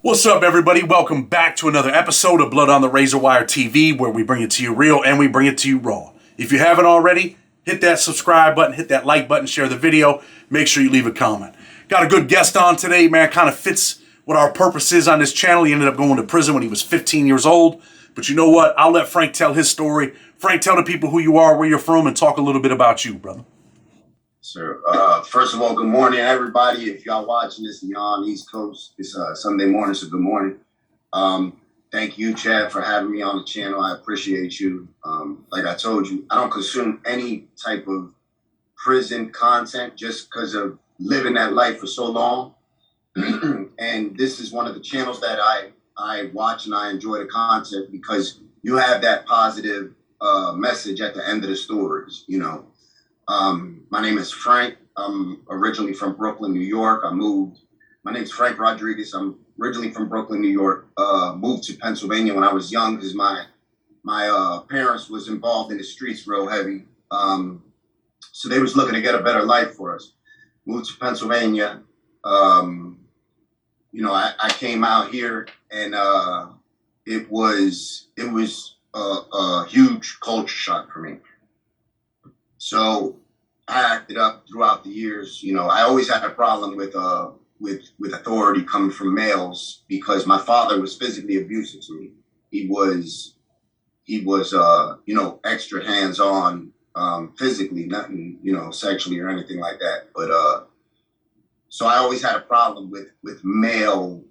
What's up, everybody? Welcome back to another episode of Blood on the Razor Wire TV, where we bring it to you real and we bring it to you raw. If you haven't already, hit that subscribe button, hit that like button, share the video. Make sure you leave a comment. Got a good guest on today, man. Kind of fits what our purpose is on this channel. He ended up going to prison when he was 15 years old. But you know what? I'll let Frank tell his story. Frank, tell the people who you are, where you're from, and talk a little bit about you, brother. Sir, first of all, good morning, everybody. If y'all watching this and y'all on the East Coast, it's Sunday morning, so good morning. Thank you, Chad, for having me on the channel. I appreciate you. Like I told you, I don't consume any type of prison content just because of living that life for so long. And this is one of the channels that I watch and I enjoy the content because you have that positive message at the end of the stories, you know. My name is Frank. I'm originally from Brooklyn, New York. My name's Frank Rodriguez. I'm originally from Brooklyn, New York. Moved to Pennsylvania when I was young because my parents was involved in the streets real heavy. So they was looking to get a better life for us. Moved to Pennsylvania. I came out here and it was a huge culture shock for me. So I acted up throughout the years. You know, I always had a problem with authority coming from males because my father was physically abusive to me. He was extra hands-on physically, nothing, sexually or anything like that. But so I always had a problem with male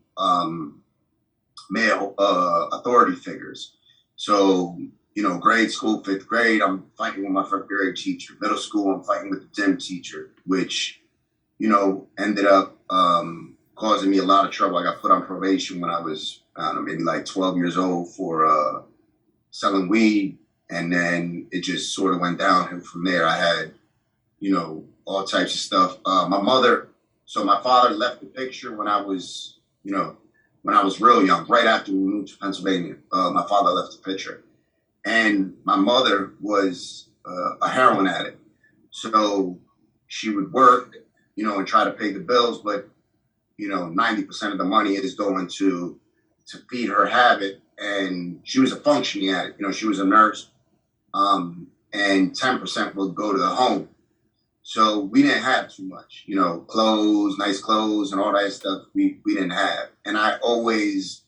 authority figures. So grade school, 5th grade, I'm fighting with my 5th grade teacher. Middle school, I'm fighting with the gym teacher, which, ended up causing me a lot of trouble. I got put on probation when I was, maybe like 12 years old for selling weed. And then it just sort of went downhill from there. I had, all types of stuff. My father left the picture when I was real young, right after we moved to Pennsylvania. My father left the picture. And my mother was a heroin addict. So she would work, and try to pay the bills. But, 90% of the money is going to feed her habit. And she was a functioning addict. She was a nurse. And 10% would go to the home. So we didn't have too much, clothes, nice clothes and all that stuff we didn't have. And I always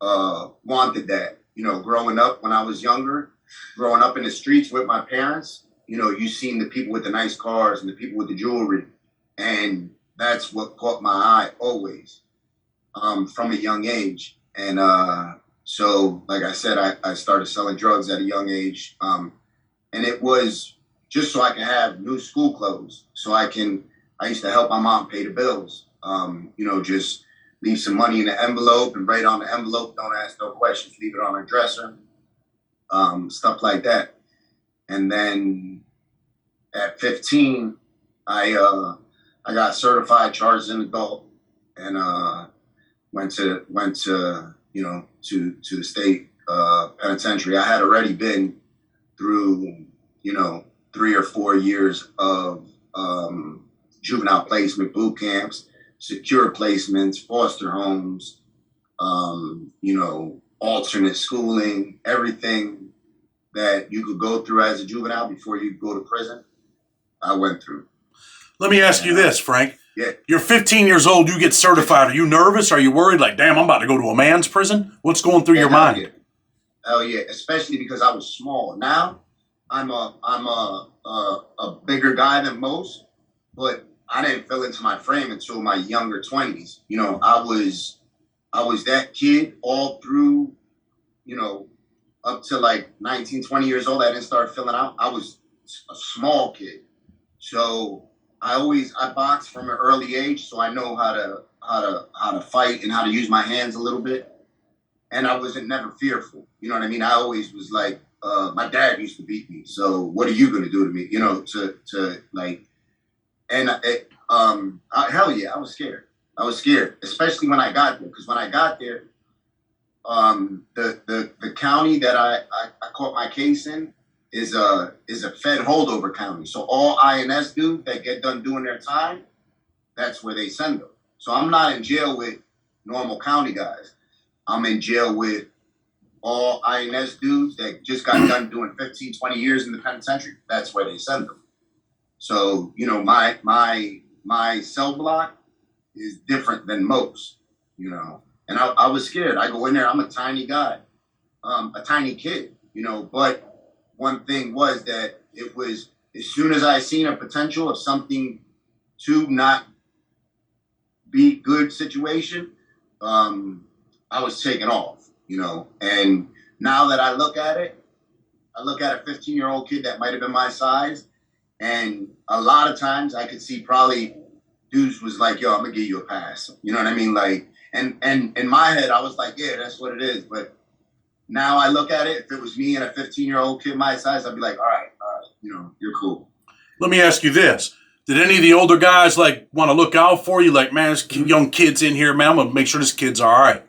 wanted that. Growing up when I was younger, growing up in the streets with my parents, you seen the people with the nice cars and the people with the jewelry. And that's what caught my eye always from a young age. And so, like I said, I started selling drugs at a young age. And it was just so I can have new school clothes. So I used to help my mom pay the bills, just leave some money in the envelope and write on the envelope, don't ask no questions, leave it on her dresser, stuff like that. And then at 15, I got certified charged as an adult and went to the state penitentiary. I had already been through 3 or 4 years of juvenile placement boot camps, secure placements, foster homes, alternate schooling, everything that you could go through as a juvenile before you go to prison, I went through. Let me ask you this, Frank. Yeah. You're 15 years old, you get certified. Are you nervous? Are you worried? Like, damn, I'm about to go to a man's prison? What's going through your mind? Yeah. Hell yeah, especially because I was small. Now, I'm a bigger guy than most, but I didn't feel into my frame until my younger 20s. I was that kid all through, up to like 19, 20 years old. I didn't start filling out. I was a small kid. So I boxed from an early age. So I know how to fight and how to use my hands a little bit. And I wasn't never fearful. You know what I mean? I always was like, my dad used to beat me. So what are you going to do to me? Hell yeah, I was scared. I was scared, especially when I got there. Because when I got there, the county that I caught my case in is a Fed holdover county. So all INS do that get done doing their time, that's where they send them. So I'm not in jail with normal county guys. I'm in jail with all INS dudes that just got done doing 15, 20 years in the penitentiary. That's where they send them. So, you know, my cell block is different than most, you know. And I was scared. I go in there, I'm a tiny guy, a tiny kid, you know. But one thing was that it was, as soon as I seen a potential of something to not be good situation, I was taken off, you know. And now that I look at it, I look at a 15-year-old kid that might have been my size, and a lot of times I could see probably dudes was like, yo, I'm gonna give you a pass. You know what I mean? Like, and in my head, I was like, yeah, that's what it is. But now I look at it, if it was me and a 15-year-old kid my size, I'd be like, all right, you know, you're cool. Let me ask you this. Did any of the older guys like want to look out for you? Like, man, there's young kids in here, man. I'm gonna make sure this kid's all right.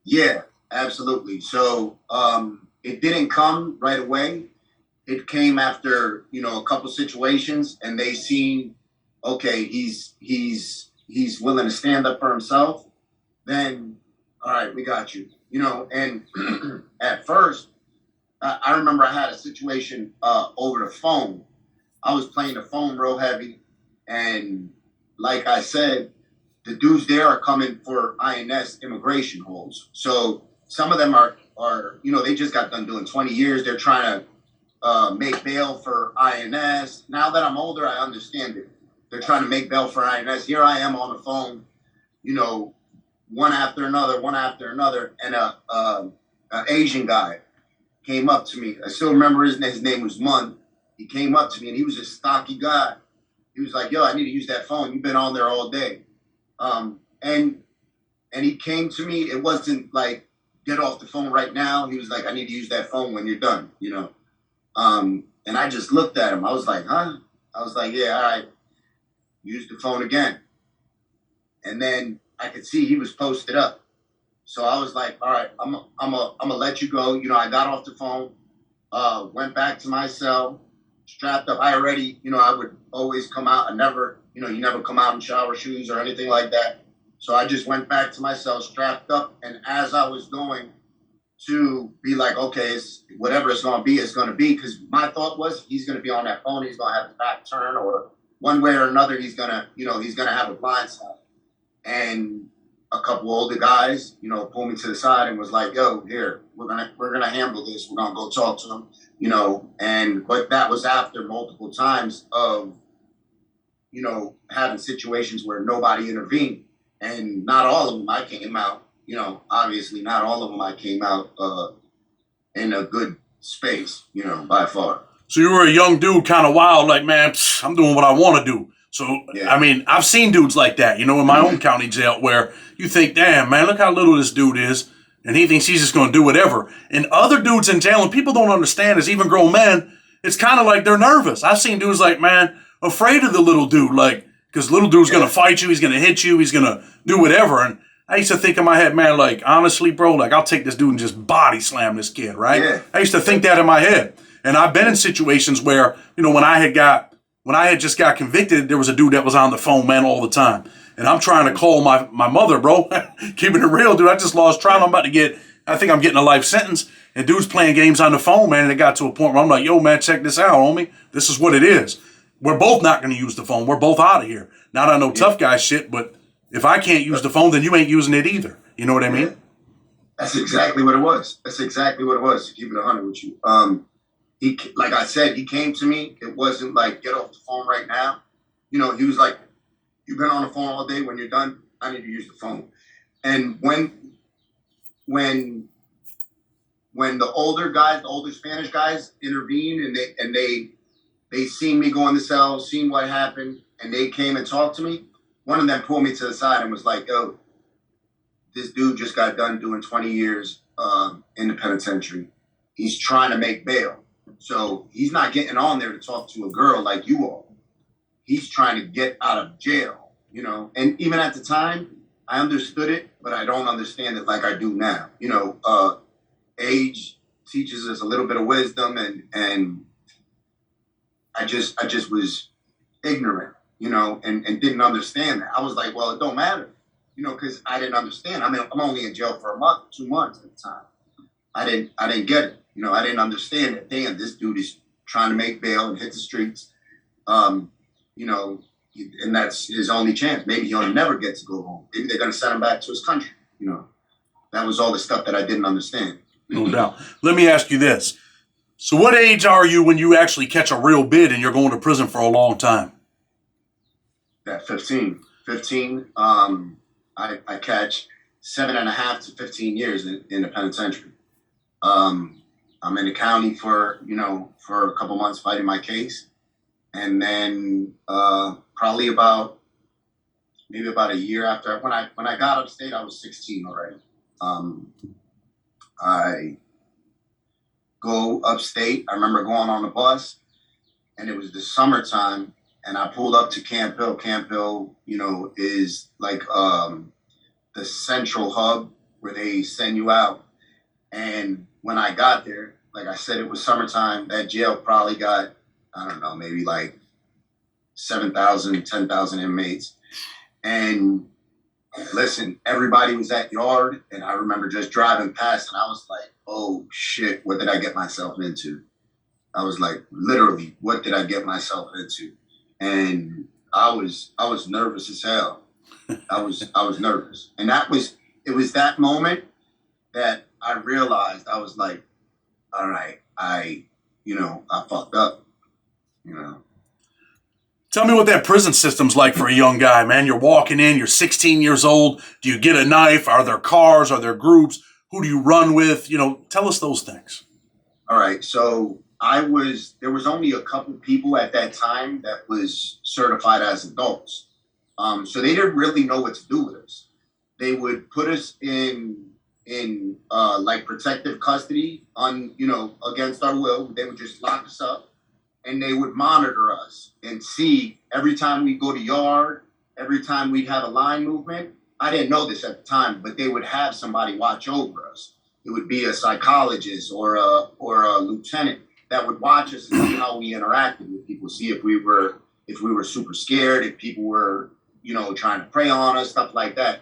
Yeah, absolutely. So it didn't come right away. It came after, you know, a couple situations, and they seen, okay, he's willing to stand up for himself. Then, all right, we got you. You know, and at first, I remember I had a situation over the phone. I was playing the phone real heavy, and like I said, the dudes there are coming for INS immigration holds. So some of them are you know, they just got done doing 20 years. They're trying to make bail for INS. Now that I'm older, I understand it. They're trying to make bail for INS. Here I am on the phone, you know, one after another, and a Asian guy came up to me. I still remember his name was Mun. He came up to me, and he was a stocky guy. He was like, yo, I need to use that phone. You've been on there all day. And he came to me. It wasn't like, get off the phone right now. He was like, I need to use that phone when you're done, you know. And I just looked at him. I was like, huh? I was like, yeah, all right. Use the phone again. And then I could see he was posted up. So I was like, all right, I'm gonna let you go. You know, I got off the phone, went back to my cell, strapped up. I already, you know, I would always come out. I never, you know, you never come out in shower shoes or anything like that. So I just went back to my cell, strapped up. And as I was going to be like, okay, it's whatever it's going to be. Because my thought was, he's going to be on that phone. He's going to have his back turn, or one way or another, he's going to, you know, he's going to have a blind side. And a couple older guys, you know, pulled me to the side and was like, yo, here, we're going to handle this. We're going to go talk to him, you know. But that was after multiple times of, you know, having situations where nobody intervened. And not all of them I came out, you know, obviously not all of them I came out in a good space, you know, by far. So you were a young dude, kind of wild, like, man, I'm doing what I want to do. So, yeah. I mean, I've seen dudes like that, you know, in my own county jail, where you think, damn, man, look how little this dude is. And he thinks he's just going to do whatever. And other dudes in jail, and people don't understand, as even grown men, it's kind of like they're nervous. I've seen dudes like, man, afraid of the little dude, like, because little dude's going to fight you, he's going to hit you, he's going to do whatever. And I used to think in my head, man, like, honestly, bro, like, I'll take this dude and just body slam this kid, right? Yeah. I used to think that in my head. And I've been in situations where, you know, when I had just got convicted, there was a dude that was on the phone, man, all the time. And I'm trying to call my mother, bro. Keeping it real, dude. I just lost trial. I think I'm getting a life sentence. And dude's playing games on the phone, man. And it got to a point where I'm like, yo, man, check this out, homie. This is what it is. We're both not going to use the phone. We're both out of here. Not on no tough guy shit, but if I can't use the phone, then you ain't using it either. You know what I mean? That's exactly what it was. To keep it 100 with you. He, like I said, he came to me. It wasn't like, get off the phone right now. You know, he was like, you've been on the phone all day. When you're done, I need to use the phone. And when the older Spanish guys intervened, and they seen me go in the cell, seen what happened, and they came and talked to me, one of them pulled me to the side and was like, yo, this dude just got done doing 20 years in the penitentiary. He's trying to make bail. So he's not getting on there to talk to a girl like you are. He's trying to get out of jail, you know. And even at the time, I understood it, but I don't understand it like I do now. You know, age teaches us a little bit of wisdom, and I just was ignorant, you know, and didn't understand that. I was like, well, it don't matter. because I didn't understand. I mean, I'm only in jail for a month, 2 months at the time. I didn't get it. I didn't understand that. Damn, this dude is trying to make bail and hit the streets. Um, you know, and that's his only chance. Maybe he'll never get to go home. Maybe they're going to send him back to his country. That was all the stuff that I didn't understand. No doubt. Let me ask you this. So what age are you when you actually catch a real bid and you're going to prison for a long time? At 15. 15, I catch 7.5 to 15 years in the penitentiary. I'm in the county for a couple months fighting my case. And then probably maybe about a year after, when I got upstate, I was 16 already. I go upstate. I remember going on the bus, and it was the summertime, and I pulled up to Camp Hill. Camp Hill, is like the central hub where they send you out. And when I got there, like I said, it was summertime. That jail probably got, I don't know, maybe like 7,000, 10,000 inmates. And listen, everybody was at yard, and I remember just driving past, and I was like, oh shit, what did I get myself into? I was like, literally, what did I get myself into? And I was nervous as hell. I was nervous. And it was that moment that I realized, I was like, all right, I fucked up, Tell me what that prison system's like for a young guy, man. You're walking in, you're 16 years old. Do you get a knife? Are there cars? Are there groups? Who do you run with? Tell us those things. All right. So there was only a couple people at that time that was certified as adults. So they didn't really know what to do with us. They would put us in like protective custody against our will. They would just lock us up. And they would monitor us and see every time we go to yard, every time we'd have a line movement. I didn't know this at the time, but they would have somebody watch over us. It would be a psychologist or a lieutenant that would watch us and see how we interacted with people, see if we were super scared, if people were, trying to prey on us, stuff like that.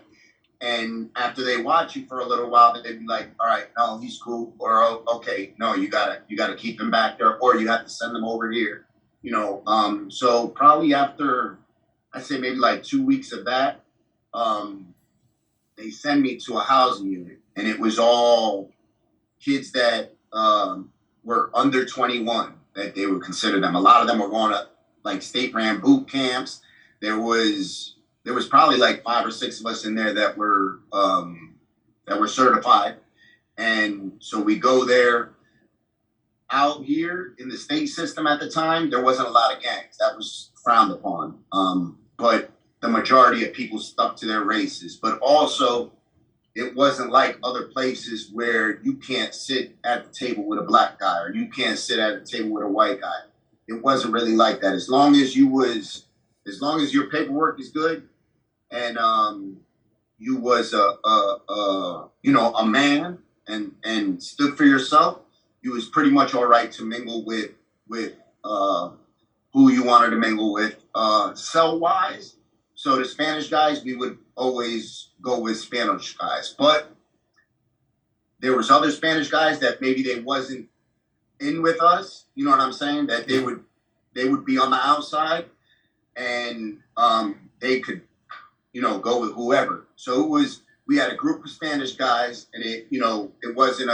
And after they watch you for a little while, they'd be like, all right, no, he's cool. Or, oh, okay, no, you gotta keep him back there, or you have to send him over here. So probably after, I'd say maybe like 2 weeks of that, they send me to a housing unit, and it was all kids that were under 21, that they would consider them. A lot of them were going to like state ran boot camps. There was probably like 5 or 6 of us in there that were certified. And so we go there. Out here in the state system at the time, there wasn't a lot of gangs. That was frowned upon. But the majority of people stuck to their races. But also, it wasn't like other places where you can't sit at the table with a black guy, or you can't sit at a table with a white guy. It wasn't really like that. As long as your paperwork is good, and you was a man and stood for yourself, you was pretty much all right to mingle with who you wanted to mingle with. Cell wise, so the Spanish guys, we would always go with Spanish guys, but there was other Spanish guys that maybe they wasn't in with us. You know what I'm saying? That they would be on the outside, and they could go with whoever. So we had a group of Spanish guys, and it wasn't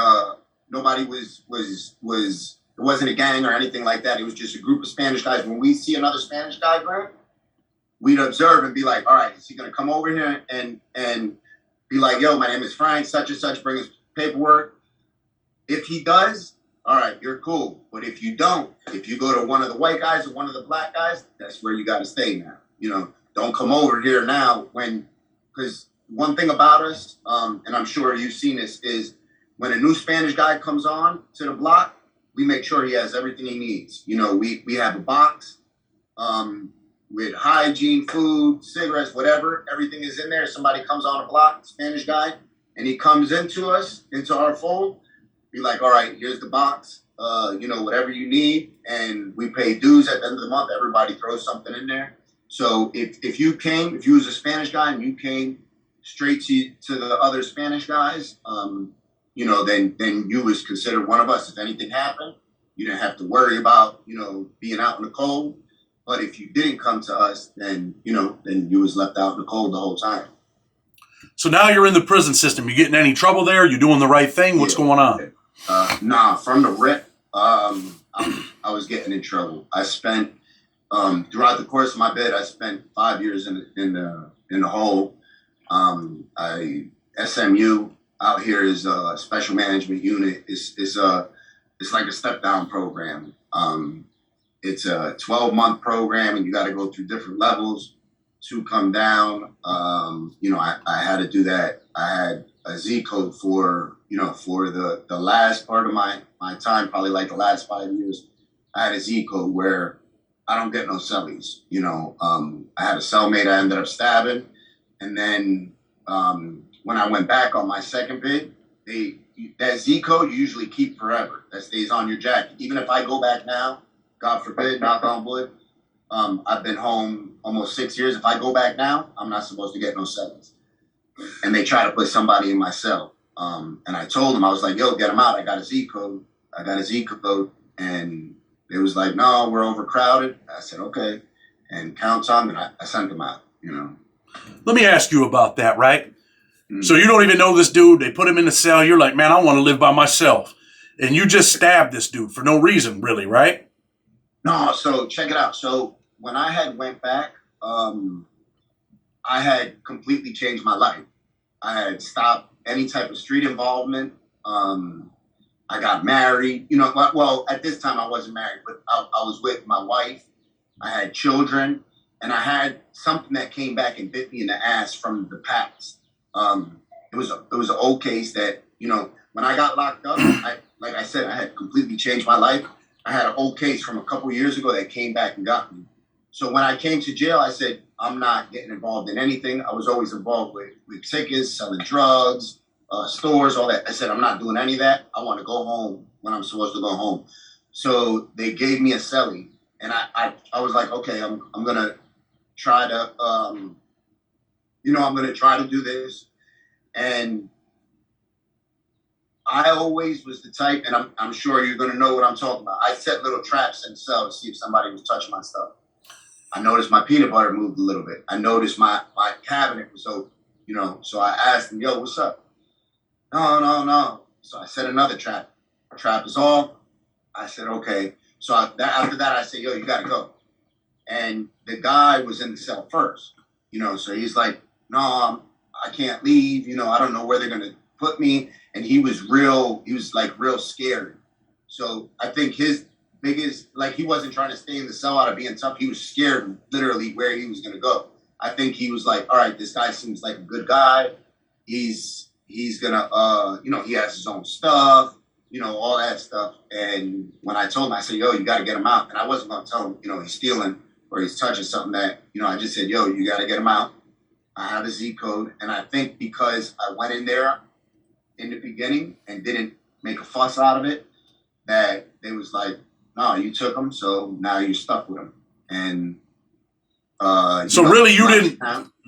nobody it wasn't a gang or anything like that. It was just a group of Spanish guys. When we see another Spanish guy, bro, we'd observe and be like, all right, is he gonna come over here and be like, yo, my name is Frank, such and such, bring his paperwork. If he does, all right, you're cool. But if you don't, if you go to one of the white guys or one of the black guys, that's where you gotta stay now. Don't come over here now because one thing about us, and I'm sure you've seen this, is when a new Spanish guy comes on to the block, we make sure he has everything he needs. We have a box with hygiene, food, cigarettes, whatever. Everything is in there. Somebody comes on a block, Spanish guy, and he comes into our fold. Be like, all right, here's the box. Whatever you need, and we pay dues at the end of the month. Everybody throws something in there. So if you was a Spanish guy and you came straight to the other Spanish guys, you know, then you was considered one of us. If anything happened, you didn't have to worry about, you know, being out in the cold. But if you didn't come to us, then, you know, then you was left out in the cold the whole time. So now you're in the prison system. You getting any trouble there? You doing the right thing? What's going on? Nah, from the rip, I was getting in trouble. I spent throughout the course of my bid, I spent 5 years in the hole. SMU out here is a special management unit. It's like a step down program. It's a 12-month program, and you got to go through different levels to come down. You know, I had to do that. I had a Z code for, you know, for the last part of my time, probably like the last 5 years. I had a Z code where I don't get no cellies. You know, I had a cellmate I ended up stabbing, and then when I went back on my second bid, that Z code you usually keep forever. That stays on your jacket. Even if I go back now, God forbid, knock on wood, I've been home almost 6 years. If I go back now, I'm not supposed to get no cellies. And they try to put somebody in my cell. And I told them, I was like, yo, get them out. I got a Z code. And they was like, no, we're overcrowded. I said, okay. And count on, and I sent them out, you know. Let me ask you about that, right? Mm-hmm. So you don't even know this dude. They put him in the cell. You're like, man, I want to live by myself. And you just stabbed this dude for no reason, really, right? No, so check it out. So when I had went back, I had completely changed my life. I had stopped any type of street involvement. I got married. You know, well, at this time I wasn't married, but I was with my wife. I had children, and I had something that came back and bit me in the ass from the past. It was an old case that, you know, when I got locked up, like I said, I had completely changed my life. I had an old case from a couple of years ago that came back and got me. So when I came to jail, I said, I'm not getting involved in anything. I was always involved with tickets, selling drugs, stores, all that. I said, I'm not doing any of that. I want to go home when I'm supposed to go home. So they gave me a cellie, and I was like, okay, I'm going to try to, I'm going to try to do this. And I always was the type, and I'm sure you're going to know what I'm talking about. I set little traps in the cell to see if somebody was touching my stuff. I noticed my peanut butter moved a little bit. I noticed my cabinet was open, you know. So I asked him, yo, what's up? No. So I set another trap. Our trap is off. I said, okay. So after that, I said, yo, you got to go. And the guy was in the cell first, you know. So he's like, no, I can't leave. You know, I don't know where they're going to put me. And he was real scared. So I think his biggest, like, he wasn't trying to stay in the cell out of being tough. He was scared literally where he was going to go. I think he was like, all right, this guy seems like a good guy. He's going to, you know, he has his own stuff, you know, all that stuff. And when I told him, I said, yo, you got to get him out. And I wasn't going to tell him, you know, he's stealing or he's touching something that, you know, I just said, yo, you got to get him out. I have a Z code. And I think because I went in there in the beginning and didn't make a fuss out of it, that they was like, no, you took him, so now you're stuck with him. And so really you didn't.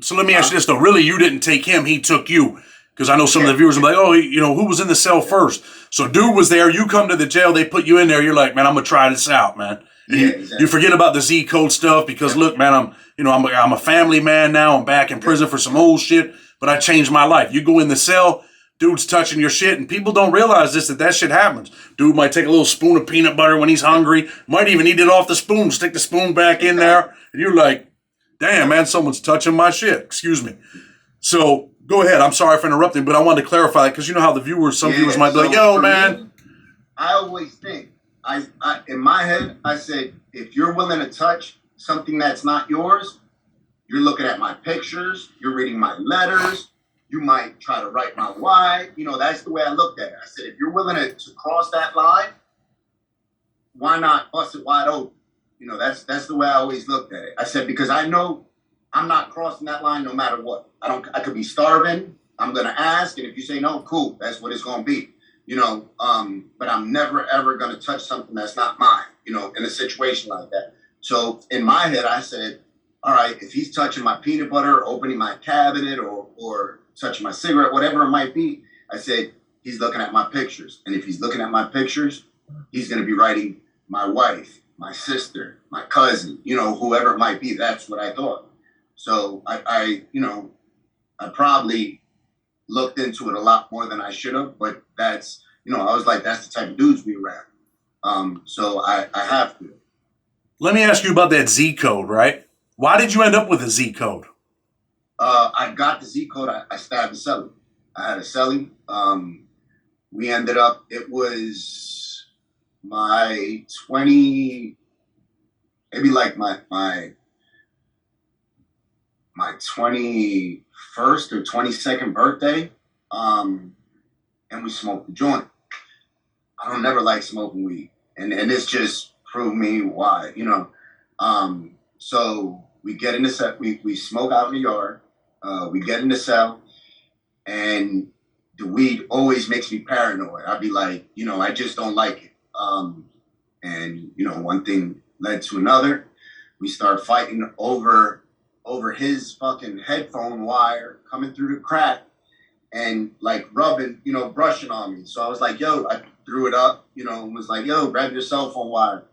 So let me ask you this though. Really, you didn't take him; he took you. Because I know some of the viewers are like, oh, you know, who was in the cell first? So dude was there. You come to the jail. They put you in there. You're like, man, I'm gonna try this out, man. And you forget about the Z code stuff because look, man, I'm a family man now. I'm back in prison for some old shit, but I changed my life. You go in the cell. Dude's touching your shit, and people don't realize that shit happens. Dude might take a little spoon of peanut butter when he's hungry, might even eat it off the spoon, stick the spoon back in there, and you're like, damn, man, someone's touching my shit. Excuse me. So go ahead. I'm sorry for interrupting, but I wanted to clarify because you know how the viewers, some viewers might be like, yo, man. I always think, I in my head, I said, if you're willing to touch something that's not yours, you're looking at my pictures, you're reading my letters, you might try to write my wife. You know, that's the way I looked at it. I said, if you're willing to cross that line, why not bust it wide open? You know, that's the way I always looked at it. I said, because I know I'm not crossing that line no matter what. I could be starving. I'm going to ask. And if you say no, cool. That's what it's going to be. You know, but I'm never, ever going to touch something that's not mine, you know, in a situation like that. So in my head, I said, all right, if he's touching my peanut butter or opening my cabinet or touching my cigarette, whatever it might be. I said, he's looking at my pictures. And if he's looking at my pictures, he's going to be writing my wife, my sister, my cousin, whoever it might be. That's what I thought. So I probably looked into it a lot more than I should have, but that's, I was like, that's the type of dudes we around. So I have to. Let me ask you about that Z code, right? Why did you end up with a Z code? I got the Z code. I stabbed a celly. I had a celly. We ended up, it was my 20, maybe like my 21st or 22nd birthday. And we smoked the joint. I don't never like smoking weed. And this just proved me why, So we get in the cell, we smoke out in the yard. We get in the cell, and the weed always makes me paranoid. I'd be like, I just don't like it. And one thing led to another. We start fighting over his fucking headphone wire coming through the crack and like rubbing, brushing on me. So I was like, yo, I threw it up, and was like, yo, grab your cell phone wire.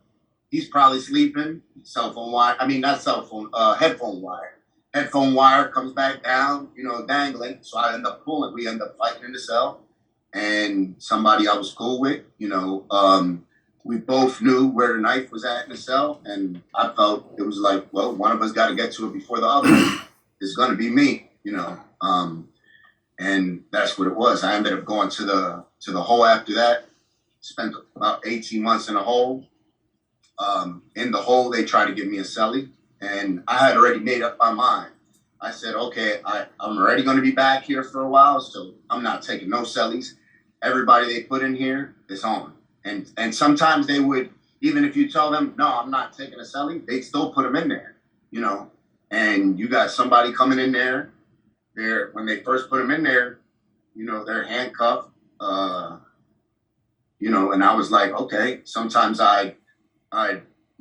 He's probably sleeping. Cell phone wire. I mean, not cell phone, headphone wire. Headphone wire comes back down, dangling. So I end up pulling. We end up fighting in the cell. And somebody I was cool with, we both knew where the knife was at in the cell. And I felt it was like, well, one of us got to get to it before the other. It's going to be me, and that's what it was. I ended up going to the hole after that. Spent about 18 months in the hole. In the hole, they tried to give me a celly. And I had already made up my mind. I said, okay, I'm already going to be back here for a while, so I'm not taking no cellies. Everybody they put in here is on. And sometimes they would, even if you tell them, no, I'm not taking a celly, they'd still put them in there, And you got somebody coming in there. When they first put them in there, they're handcuffed, and I was like, okay, sometimes I'd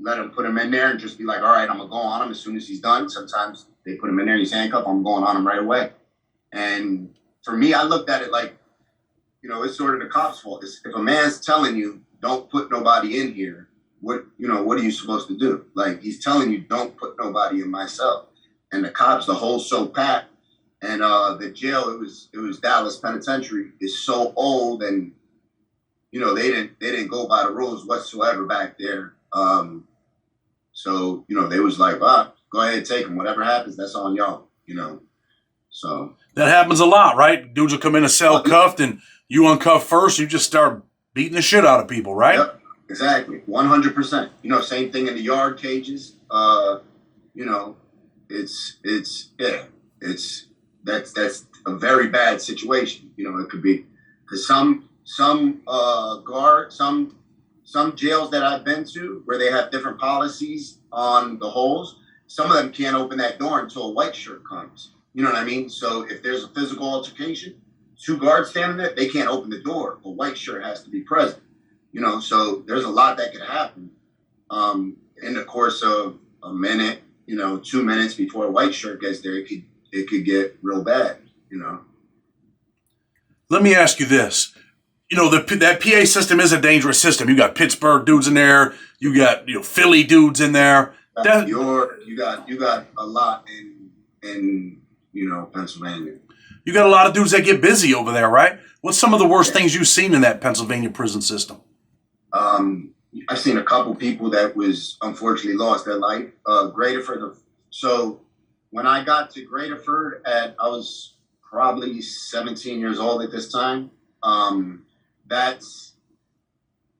let him put him in there and just be like, all right, I'm going to go on him as soon as he's done. Sometimes they put him in there and he's handcuffed. I'm going on him right away. And for me, I looked at it like, it's sort of the cops' fault. If a man's telling you, don't put nobody in here, what are you supposed to do? Like, he's telling you, don't put nobody in my cell. And the cops, the whole so packed. And the jail, it was Dallas Penitentiary, is so old, and they didn't go by the rules whatsoever back there. So, they was like, go ahead, take them. Whatever happens, that's on y'all, So. That happens a lot, right? Dudes will come in a cell cuffed, and you uncuff first, you just start beating the shit out of people, right? Yep, exactly. 100%. Same thing in the yard cages. That's a very bad situation. It could be, because some jails that I've been to where they have different policies on the holes, some of them can't open that door until a white shirt comes. You know what I mean? So if there's a physical altercation, 2 guards standing there, they can't open the door. A white shirt has to be present. So there's a lot that could happen in the course of a minute, 2 minutes before a white shirt gets there. It could get real bad, Let me ask you this. That PA system is a dangerous system. You got Pittsburgh dudes in there. You got Philly dudes in there. You got a lot in Pennsylvania. You got a lot of dudes that get busy over there, right? What's some of the worst things you've seen in that Pennsylvania prison system? I've seen a couple people that was unfortunately lost their life. Graterford. So when I got to Graterford I was probably 17 years old at this time.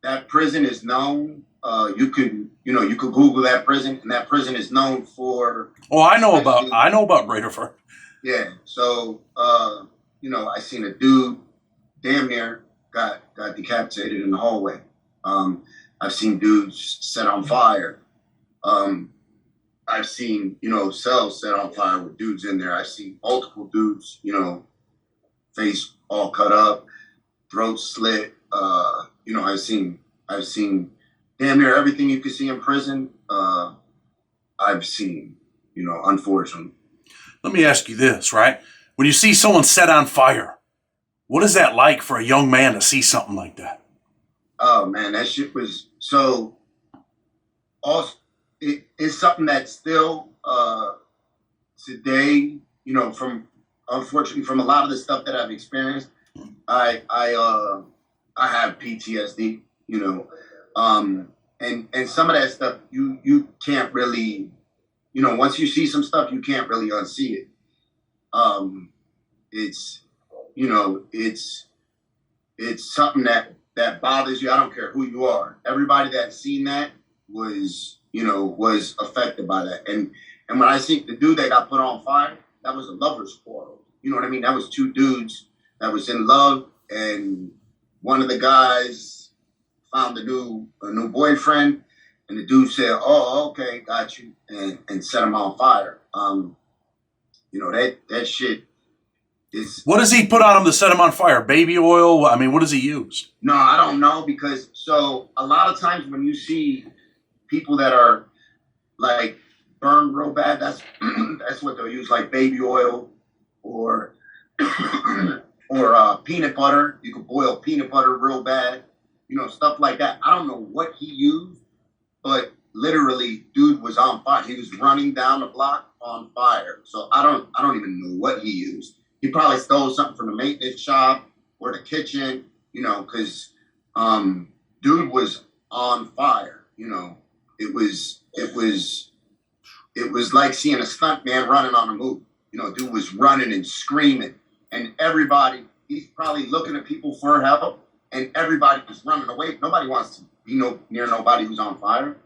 That prison is known. You could Google that prison, and that prison is known for. Oh, I know about Graterford. Yeah. So, I seen a dude damn near got decapitated in the hallway. I've seen dudes set on fire. I've seen, cells set on fire with dudes in there. I've seen multiple dudes, face all cut up, throat slit. I've seen damn near everything you could see in prison. I've seen, unfortunately. Let me ask you this, right? when you see someone set on fire, what is that like for a young man to see something like that? Oh man, that shit was so. Also, it's something that still today, you know, from unfortunately from a lot of the stuff that I've experienced, I have PTSD, you know, and some of that stuff you can't really, you know, once you see some stuff, you can't really unsee it. It's, you know, it's something that bothers you. I don't care who you are. Everybody that's seen that was, you know, was affected by that. And when I see the dude that got put on fire, that was a lover's quarrel. You know what I mean? That was two dudes that was in love, and one of the guys found a new boyfriend, and the dude said, "Oh, okay, got you," and set him on fire. You know, that shit is. What does he put on him to set him on fire? Baby oil? I mean, what does he use? No, I don't know, because so a lot of times when you see people that are like burned real bad, that's that's what they'll use, like baby oil or or peanut butter. You could boil peanut butter real bad, you know, stuff like that. I don't know what he used, but literally, dude was on fire. He was running down the block on fire. So I don't even know what he used. He probably stole something from the maintenance shop or the kitchen, you know, because dude was on fire. You know, it was like seeing a stunt man running on a movie. You know, dude was running and screaming, and everybody, he's probably looking at people for help, and everybody was running away. Nobody wants to be near nobody who's on fire,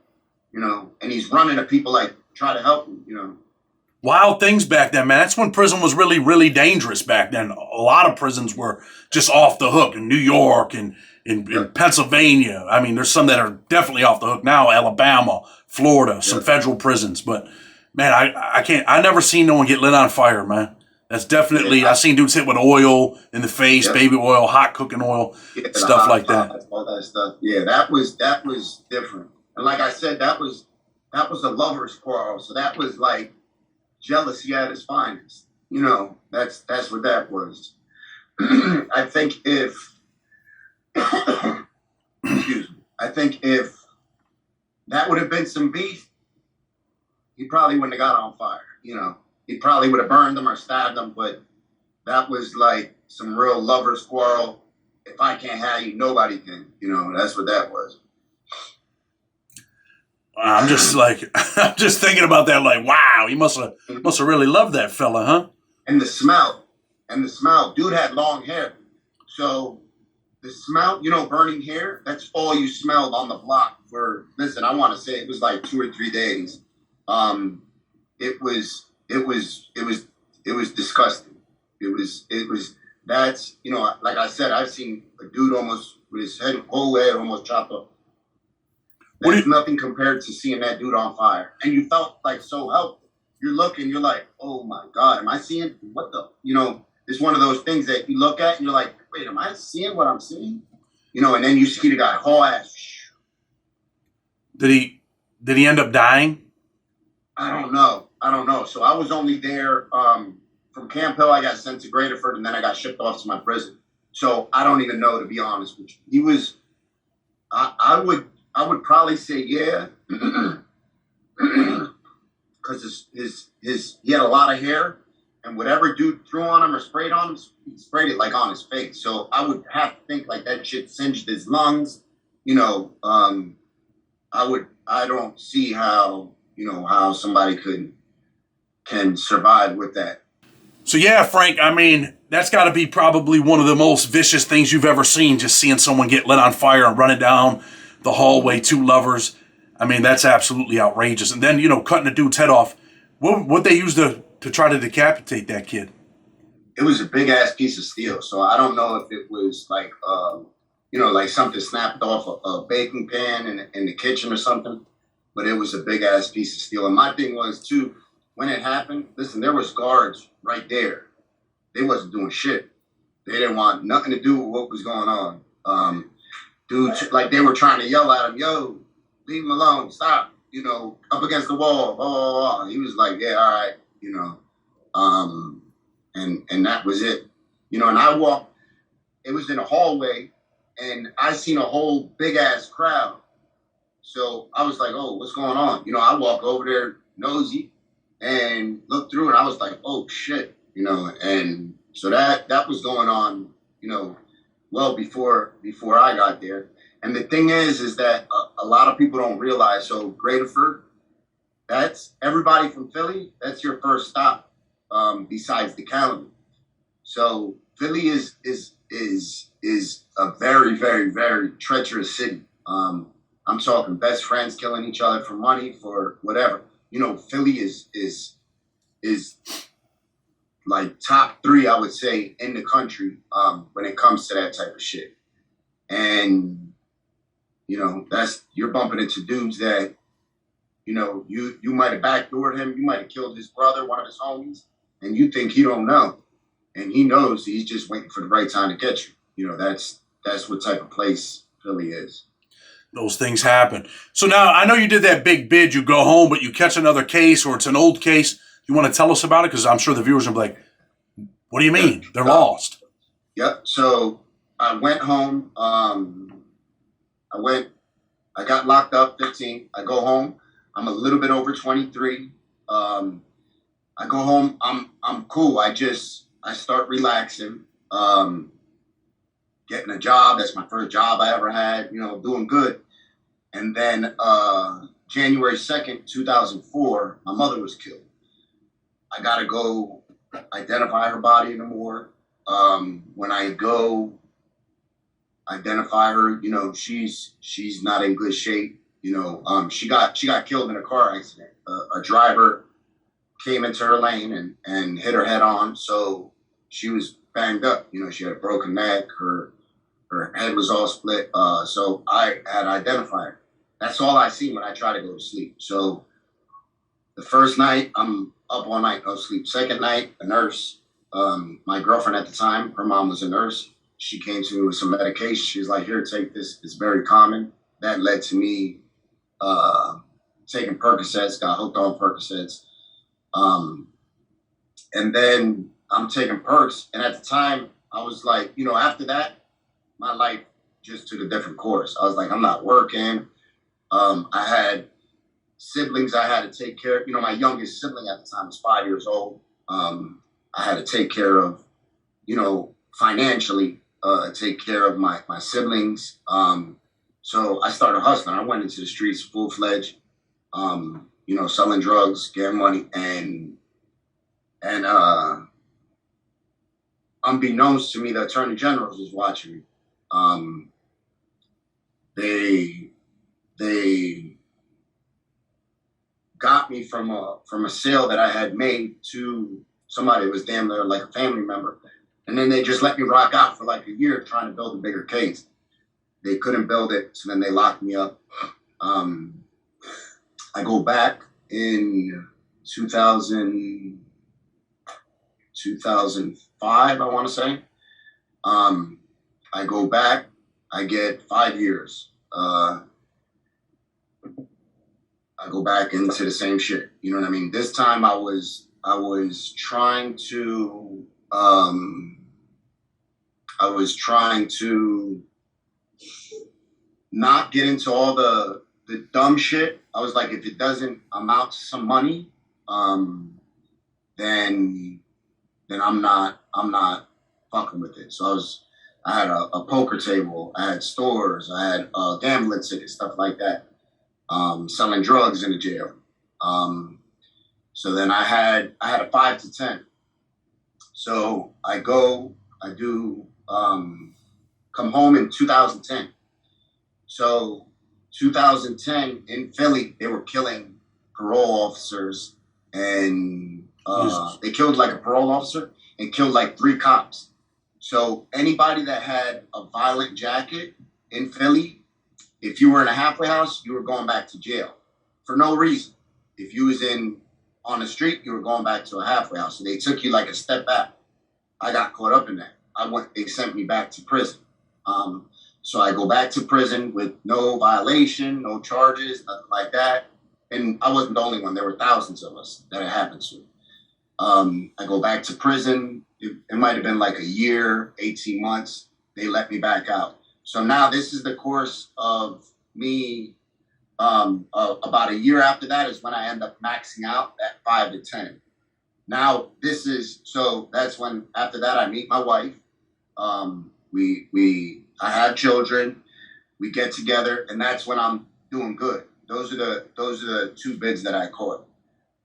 you know, and he's running at people like, try to help him, you know. Wild things back then, man. That's when prison was really, really dangerous back then. A lot of prisons were just off the hook in New York and in Pennsylvania. I mean, there's some that are definitely off the hook now, Alabama, Florida, some federal prisons. But, man, I never seen no one get lit on fire, man. That's definitely, I seen dudes hit with oil in the face, baby oil, hot cooking oil, stuff like that. All that stuff. Yeah, that was different. And like I said, that was a lover's quarrel. So that was like jealousy at its finest. You know, that's what that was. I think if excuse me, I think if that would have been some beef, he probably wouldn't have got on fire, you know. He probably would have burned them or stabbed them, but that was like some real lover's quarrel. If I can't have you, nobody can. You know, that's what that was. I'm just like, I'm just thinking about that. Like, wow, he must have really loved that fella, huh? And the smell. Dude had long hair, so the smell, you know, burning hair. That's all you smelled on the block for. Listen, I want to say it was like 2 or 3 days. It was disgusting. It was that's, you know, like I said, I've seen a dude almost with his whole head almost chopped off. There's nothing compared to seeing that dude on fire. And you felt like so helpless. You're looking, you're like, oh my God, am I seeing what the, you know, it's one of those things that you look at and you're like, wait, am I seeing what I'm seeing? You know, and then you see the guy haul ass. Did he end up dying? I don't know. So I was only there from Camp Hill. I got sent to Graterford, and then I got shipped off to my prison. So I don't even know, to be honest with you. He was. I would probably say yeah, because he had a lot of hair, and whatever dude threw on him or sprayed on him, he sprayed it like on his face. So I would have to think like that shit singed his lungs. You know, I don't see how, you know, how somebody can survive with that. So yeah, Frank, I mean, that's got to be probably one of the most vicious things you've ever seen, just seeing someone get lit on fire and running down the hallway, 2 lovers. I mean, that's absolutely outrageous. And then, you know, cutting a dude's head off. What they used to try to decapitate that kid? It was a big ass piece of steel. So I don't know if it was like, you know, like something snapped off a baking pan in the kitchen or something. But it was a big ass piece of steel. And my thing was too, when it happened, listen, there was guards right there. They wasn't doing shit. They didn't want nothing to do with what was going on. Dude, like they were trying to yell at him, yo, leave him alone, stop, you know, up against the wall, blah, blah, blah. He was like, yeah, all right, you know. and that was it. And I walked. It was in a hallway, and I seen a whole big ass crowd. So I was like, oh, what's going on? I walk over there nosy and look through, and I was like, oh shit, and so that was going on, well before I got there. And the thing is that a lot of people don't realize. So Graterford, that's everybody from Philly. That's your first stop, besides the calendar. So Philly is a very, very, very treacherous city. I'm talking best friends killing each other for money, for whatever. Philly is like top 3, I would say, in the country when it comes to that type of shit. And you're bumping into dudes that you might have backdoored him, you might have killed his brother, one of his homies, and you think he don't know, and he knows. He's just waiting for the right time to get you. That's what type of place Philly is. Those things happen. So now I know you did that big bid. You go home, but you catch another case, or it's an old case. You want to tell us about it? Because I'm sure the viewers will be like, what do you mean? They're lost. Yep. So I went home. I got locked up 15. I go home. I'm a little bit over 23. I go home. I'm cool. I start relaxing. Getting a job. That's my first job I ever had, doing good. And then January 2nd, 2004, my mother was killed. I got to go identify her body in the morgue. When I go identify her, she's not in good shape. She got killed in a car accident. A driver came into her lane and hit her head on. So she was banged up. She had a broken neck. Her head was all split. So I had identified her. That's all I see when I try to go to sleep. So the first night, I'm up all night, no sleep. Second night, a nurse, my girlfriend at the time, her mom was a nurse. She came to me with some medication. She was like, here, take this. It's very common. That led to me taking Percocets, got hooked on Percocets. And then I'm taking perks. And at the time, I was like, after that, my life just took a different course. I was like, I'm not working. I had siblings I had to take care of. My youngest sibling at the time was 5 years old. I had to take care of, financially, take care of my siblings. So I started hustling. I went into the streets full-fledged, selling drugs, getting money, and unbeknownst to me, the Attorney General was watching me. They got me from a sale that I had made to somebody that was damn near like a family member. And then they just let me rock out for like a year trying to build a bigger case. They couldn't build it, so then they locked me up. I go back in 2005, I want to say. I go back, I get 5 years. I go back into the same shit. You know what I mean? This time I was trying to not get into all the dumb shit. I was like, if it doesn't amount to some money, then I'm not fucking with it. So I had a poker table, I had stores, I had gambling tickets, stuff like that. Selling drugs in the jail. So then I had a 5 to 10. So I do come home in 2010. So 2010 in Philly, they were killing parole officers, and they killed like a parole officer and killed like 3 cops. So anybody that had a violent jacket in Philly, if you were in a halfway house, you were going back to jail for no reason. If you was on the street, you were going back to a halfway house. So they took you like a step back. I got caught up in that. They sent me back to prison. So I go back to prison with no violation, no charges, nothing like that. And I wasn't the only one. There were thousands of us that it happened to. I go back to prison. It might have been like a year, 18 months. They let me back out. So now this is the course of me. About a year after that is when I end up maxing out at 5 to 10. Now so that's when after that I meet my wife. I have children. We get together, and that's when I'm doing good. Those are the two bids that I caught.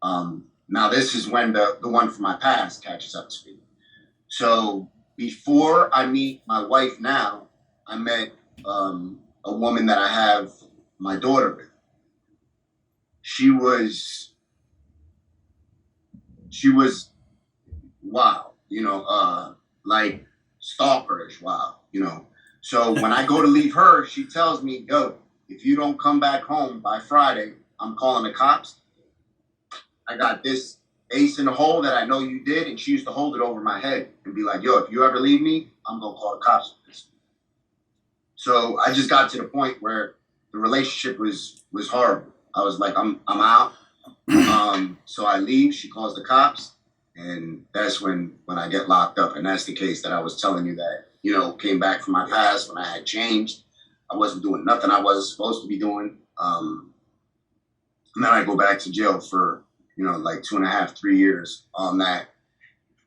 Now this is when the one from my past catches up to me. So before I meet my wife now, I met a woman that I have my daughter with. She was wow, like stalkerish, wow, So when I go to leave her, she tells me, yo, if you don't come back home by Friday, I'm calling the cops. I got this ace in the hole that I know you did, and she used to hold it over my head and be like, yo, if you ever leave me, I'm going to call the cops for this. So I just got to the point where the relationship was horrible. I was like, I'm out. So I leave, she calls the cops, and that's when I get locked up. And that's the case that I was telling you that, came back from my past when I had changed. I wasn't doing nothing I wasn't supposed to be doing. And then I go back to jail for, like 2.5, 3 years on that.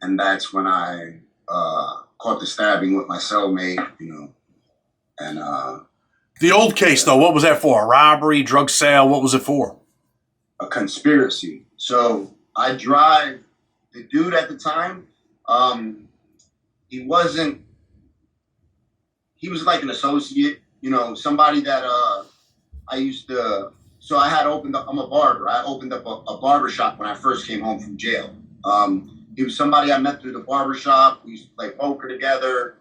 And that's when I caught the stabbing with my cellmate, and The old case, though, what was that for? A robbery, drug sale? What was it for? a conspiracy. So I drive the dude at the time. He was like an associate, somebody that I used to. So I had opened up. I'm a barber. I opened up a barber shop when I first came home from jail. He was somebody I met through the barber shop. We used to play poker together,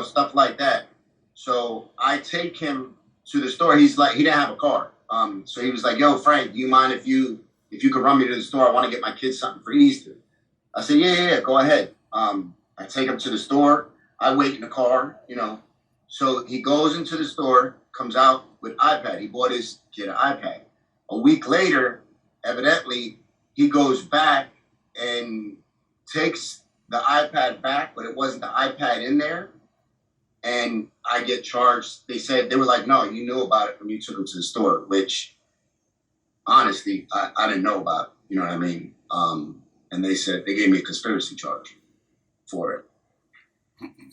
stuff like that. So I take him to the store. He didn't have a car. So he was like, yo, Frank, do you mind if you could run me to the store? I want to get my kids something for Easter. I said, yeah, go ahead. I take him to the store. I wait in the car, So he goes into the store, comes out with iPad. He bought his kid an iPad. A week later, evidently, he goes back and takes the iPad back, but it wasn't the iPad in there. And I get charged. They were like, no, you knew about it when you took him to the store, which honestly, I didn't know about, you know what I mean? And they gave me a conspiracy charge for it.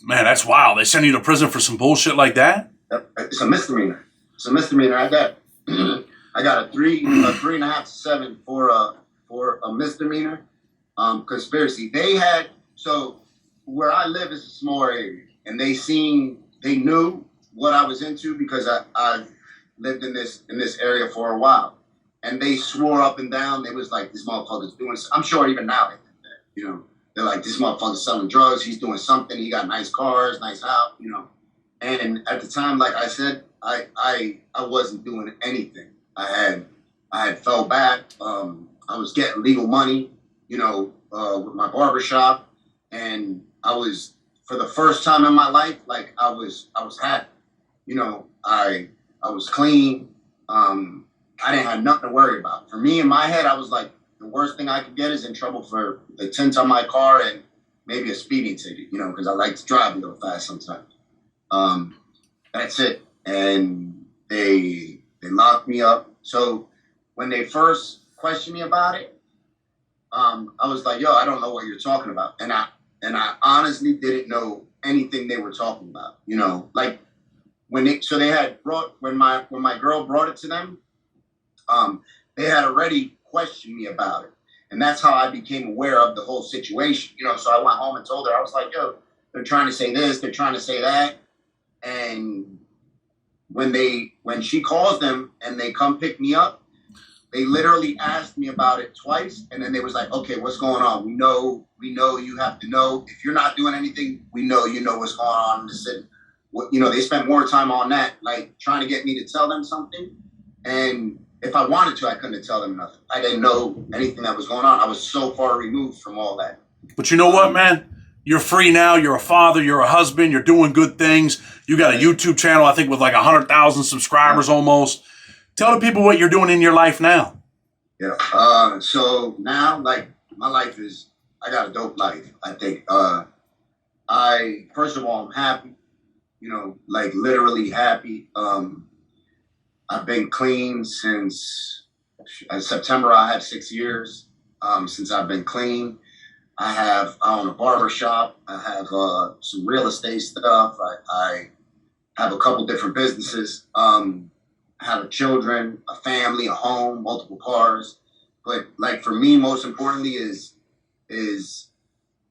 Man, that's wild. They send you to prison for some bullshit like that? It's a misdemeanor. I got a 3.5 to 7 for a misdemeanor conspiracy. So where I live is a small area, and they knew what I was into because I've lived in this area for a while, and they swore up and down. They was like, this motherfucker's doing. I'm sure even now they think that, They're like, this motherfucker's selling drugs. He's doing something. He got nice cars, nice house, And at the time, like I said, I wasn't doing anything. I had fell back. I was getting legal money, with my barbershop, and I was, for the first time in my life, like I was happy. I was clean. I didn't have nothing to worry about. For me, in my head, I was like, the worst thing I could get is in trouble for the tint on my car and maybe a speeding ticket, because I like to drive a little fast sometimes. That's it. And they locked me up. So when they first questioned me about it, I was like, yo, I don't know what you're talking about. And I honestly didn't know anything they were talking about, like when my girl brought it to them, they had already questioned me about it. And that's how I became aware of the whole situation, so I went home and told her, I was like, yo, they're trying to say this, they're trying to say that. And when she calls them and they come pick me up, they literally asked me about it twice. And then they was like, okay, what's going on? We know you have to know. If you're not doing anything, we know what's going on in the city. They spent more time on that, like trying to get me to tell them something. And if I wanted to, I couldn't tell them nothing. I didn't know anything that was going on. I was so far removed from all that. But you know what, man? You're free now. You're a father. You're a husband. You're doing good things. You got a YouTube channel, I think, with like 100,000 subscribers almost. Tell the people what you're doing in your life now. Yeah. So now, like, my life is I got a dope life. I think first of all, I'm happy, like literally happy. I've been clean since September. I have 6 years since I've been clean. I own a barber shop. I have some real estate stuff. I have a couple different businesses. I have children, a family, a home, multiple cars. But like for me, most importantly is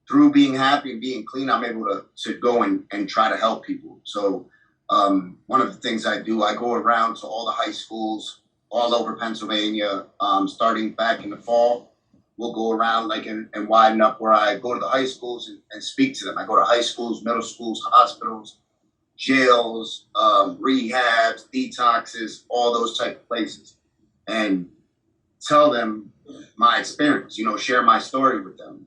through being happy and being clean, I'm able to go and try to help people. So one of the things I do, I go around to all the high schools all over Pennsylvania, starting back in the fall. We'll go around like and widen up where I go to the high schools and speak to them. I go to high schools, middle schools, hospitals, jails, rehabs, detoxes, all those type of places, and tell them my experience, share my story with them.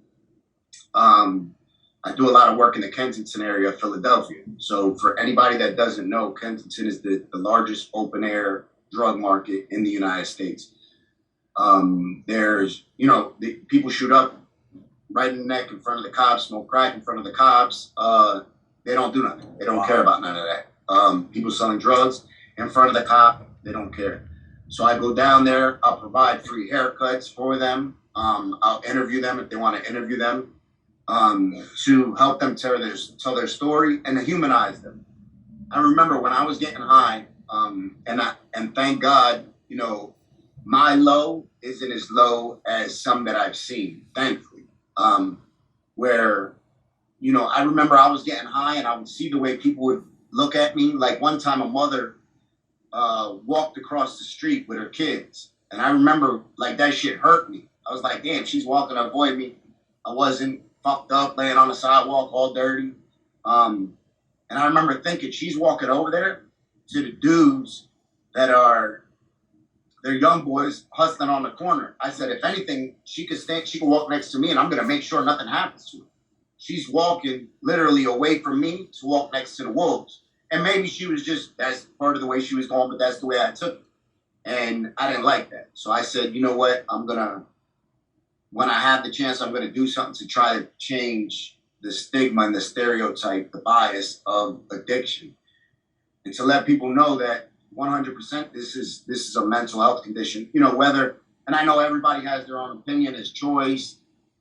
I do a lot of work in the Kensington area of Philadelphia. So for anybody that doesn't know, Kensington is the largest open air drug market in the United States. There's, the people shoot up right in the neck in front of the cops, smoke crack in front of the cops. They don't do nothing. They don't care about none of that. People selling drugs in front of the cop, they don't care. So I go down there, I'll provide free haircuts for them. I'll interview them if they want to interview them, to help them tell their story and to humanize them. I remember when I was getting high, and thank God, my low isn't as low as some that I've seen, thankfully. Where, I remember I was getting high and I would see the way people would look at me. Like one time a mother walked across the street with her kids. And I remember like that shit hurt me. I was like, damn, she's walking to avoid me. I wasn't fucked up, laying on the sidewalk all dirty. And I remember thinking she's walking over there to the dudes that they're young boys hustling on the corner. I said, if anything, she could walk next to me and I'm going to make sure nothing happens to her. She's walking literally away from me to walk next to the wolves. And maybe she was that's part of the way she was going, but that's the way I took it. And I didn't like that. So I said, you know what? When I have the chance, I'm going to do something to try to change the stigma and the stereotype, the bias of addiction. And to let people know that 100% this is a mental health condition, and I know everybody has their own opinion, it's choice,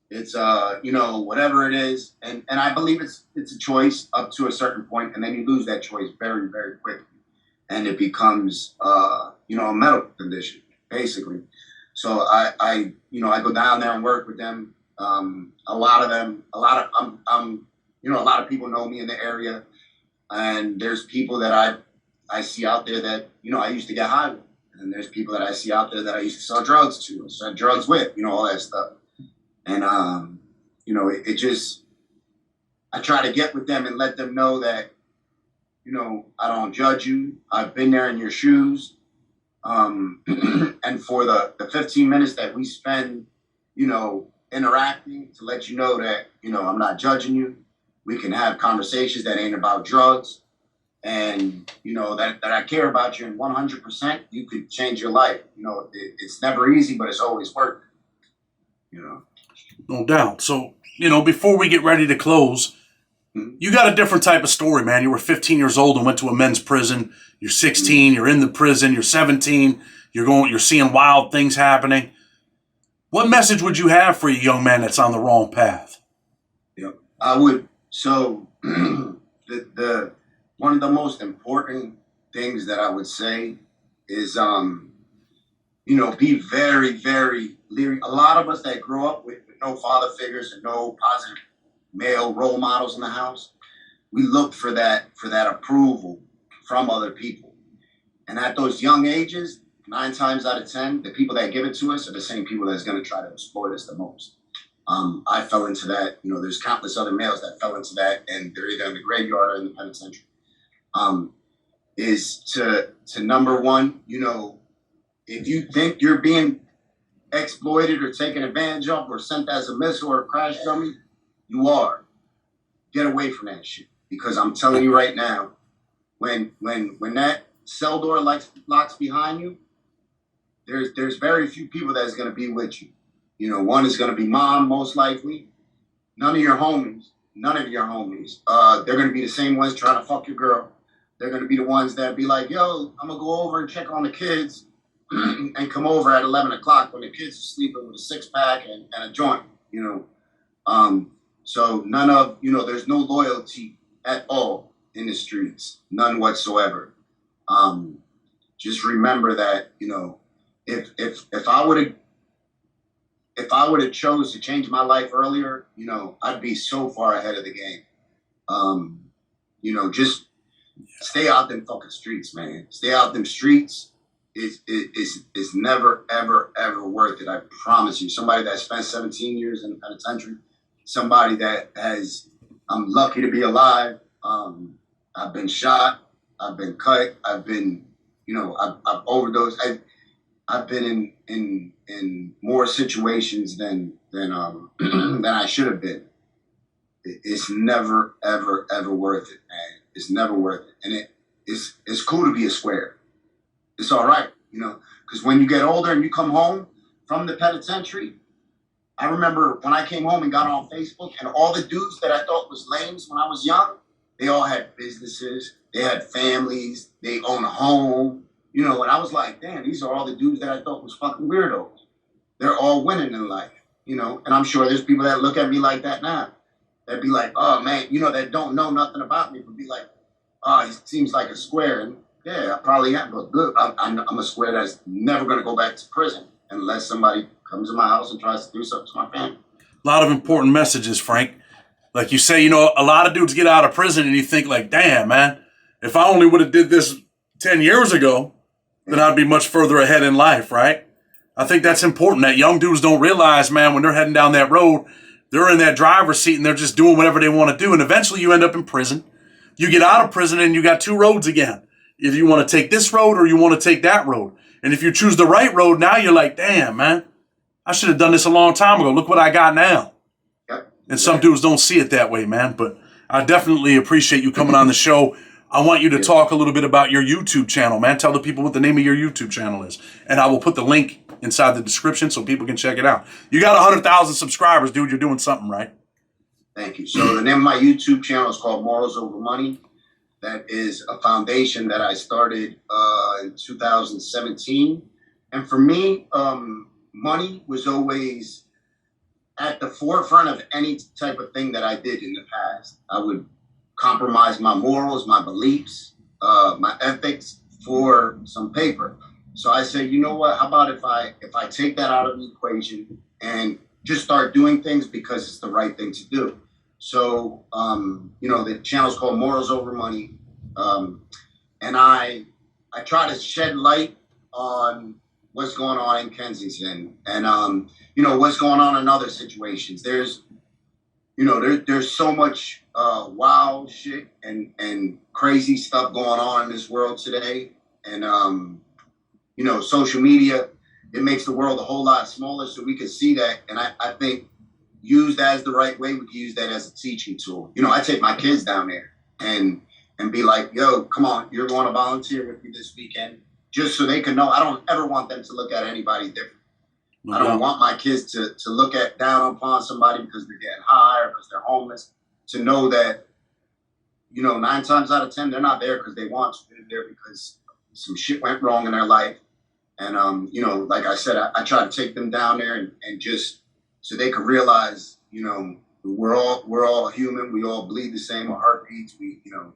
it's whatever it is, and I believe it's a choice up to a certain point, and then you lose that choice very, very quickly, and it becomes a medical condition basically. So I go down there and work with them. A lot of people know me in the area, and there's people that I see out there that, I used to get high with. And there's people that I see out there that I used to sell drugs to, sell drugs with, all that stuff. And, I try to get with them and let them know that, I don't judge you. I've been there in your shoes. And for the 15 minutes that we spend, interacting, to let you know that, I'm not judging you. We can have conversations that ain't about drugs. And that I care about you, and 100% you could change your life. It's never easy, but it's always worth it. No doubt. So before we get ready to close, you got a different type of story, man. You were 15 years old and went to a men's prison. You're 16. You're in the prison. You're 17. You're seeing wild things happening. What message would you have for a young man that's on the wrong path? Yeah, I would. So the one of the most important things that I would say is, be very, very leery. A lot of us that grow up with no father figures and no positive male role models in the house, we look for that approval from other people. And at those young ages, 9 times out of 10, the people that give it to us are the same people that's going to try to exploit us the most. I fell into that. There's countless other males that fell into that, and they're either in the graveyard or in the penitentiary. Is to number one, if you think you're being exploited or taken advantage of or sent as a missile or a crash dummy, you are. Get away from that shit. Because I'm telling you right now, when that cell door locks behind you, there's very few people that's going to be with you. One is going to be mom, most likely. none of your homies, they're going to be the same ones trying to fuck your girl. They're going to be the ones that be like, yo, I'm going to go over and check on the kids and come over at 11 o'clock when the kids are sleeping with a 6-pack and a joint, you know. So none of, you know, there's no loyalty at all in the streets, none whatsoever. Just remember that, you know, if I would have chose to change my life earlier, you know, I'd be so far ahead of the game. You know, just stay out them fucking streets, man. Stay out them streets. Is never, ever, ever worth it. I promise you. Somebody that spent 17 years in the penitentiary, somebody that I'm lucky to be alive. I've been shot. I've been cut. I've been, you know, I've overdosed. I've been in more situations than than I should have been. It's never, ever, ever worth it, man. It's never worth it. And it's cool to be a square. It's all right, you know, because when you get older and you come home from the penitentiary, I remember when I came home and got on Facebook, and all the dudes that I thought was lames when I was young, they all had businesses, they had families, they own a home, you know, and I was like, damn, these are all the dudes that I thought was fucking weirdos. They're all winning in life, you know, and I'm sure there's people that look at me like that now. That'd be like, oh man, you know, that don't know nothing about me, but be like, oh, he seems like a square. And yeah, I probably am, but good. I'm a square that's never going to go back to prison unless somebody comes to my house and tries to do something to my family. A lot of important messages, Frank. Like you say, you know, a lot of dudes get out of prison and you think like, damn, man, if I only would have did this 10 years ago, then I'd be much further ahead in life, right? I think that's important that young dudes don't realize, man, when they're heading down that road, they're in that driver's seat and they're just doing whatever they want to do. And eventually you end up in prison. You get out of prison and you got two roads again. If you want to take this road or you want to take that road. And if you choose the right road, now you're like, damn, man, I should have done this a long time ago. Look what I got now. Yep. And some dudes don't see it that way, man. But I definitely appreciate you coming on the show. I want you to talk a little bit about your YouTube channel, man. Tell the people what the name of your YouTube channel is. And I will put the link inside the description so people can check it out. You got 100,000 subscribers, dude. You're doing something right. Thank you. So the name of my YouTube channel is called Morals Over Money. That is a foundation that I started in 2017. And for me, money was always at the forefront of any type of thing that I did in the past. I would compromise my morals, my beliefs, my ethics for some paper. So I said, you know what, how about if I take that out of the equation and just start doing things because it's the right thing to do. So, you know, the channel's called Morals Over Money. And I try to shed light on what's going on in Kensington and, you know, what's going on in other situations. There's, you know, there's so much wild shit and crazy stuff going on in this world today. And, you know, social media, it makes the world a whole lot smaller so we can see that. And I think used as the right way, we can use that as a teaching tool. You know, I take my kids down there and be like, yo, come on, you're going to volunteer with me this weekend, just so they can know. I don't ever want them to look at anybody different. Mm-hmm. I don't want my kids to look down upon somebody because they're getting high or because they're homeless, to know that, you know, 9 times out of 10, they're not there because they want to. They're there because some shit went wrong in their life. And, you know, like I said, I try to take them down there and just so they can realize, you know, we're all human. We all bleed the same. Our heartbeats, you know,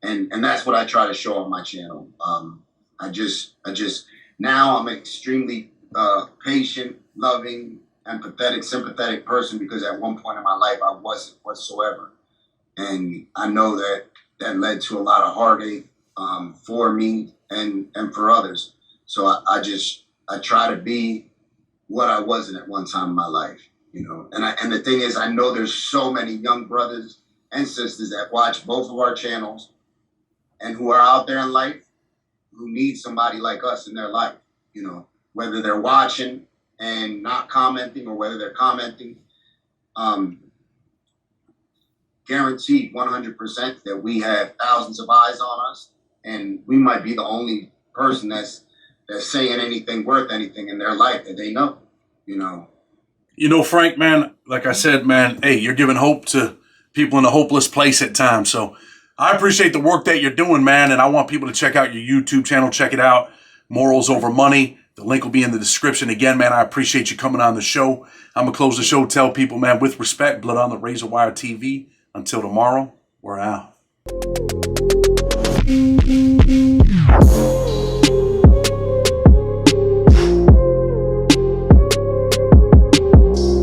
and that's what I try to show on my channel. I just now I'm an extremely patient, loving, empathetic, sympathetic person because at one point in my life I wasn't whatsoever. And I know that led to a lot of heartache for me and for others. So I try to be what I wasn't at one time in my life, you know. And the thing is, I know there's so many young brothers and sisters that watch both of our channels and who are out there in life who need somebody like us in their life, you know, whether they're watching and not commenting or whether they're commenting. Guaranteed 100% that we have thousands of eyes on us, and we might be the only person that's saying anything worth anything in their life that they know, you know. You know, Frank, man, like I said, man, hey, you're giving hope to people in a hopeless place at times. So I appreciate the work that you're doing, man, and I want people to check out your YouTube channel. Check it out, Morals Over Money. The link will be in the description. Again, man, I appreciate you coming on the show. I'm going to close the show. Tell people, man, with respect, Blood on the Razor Wire TV. Until tomorrow, we're out.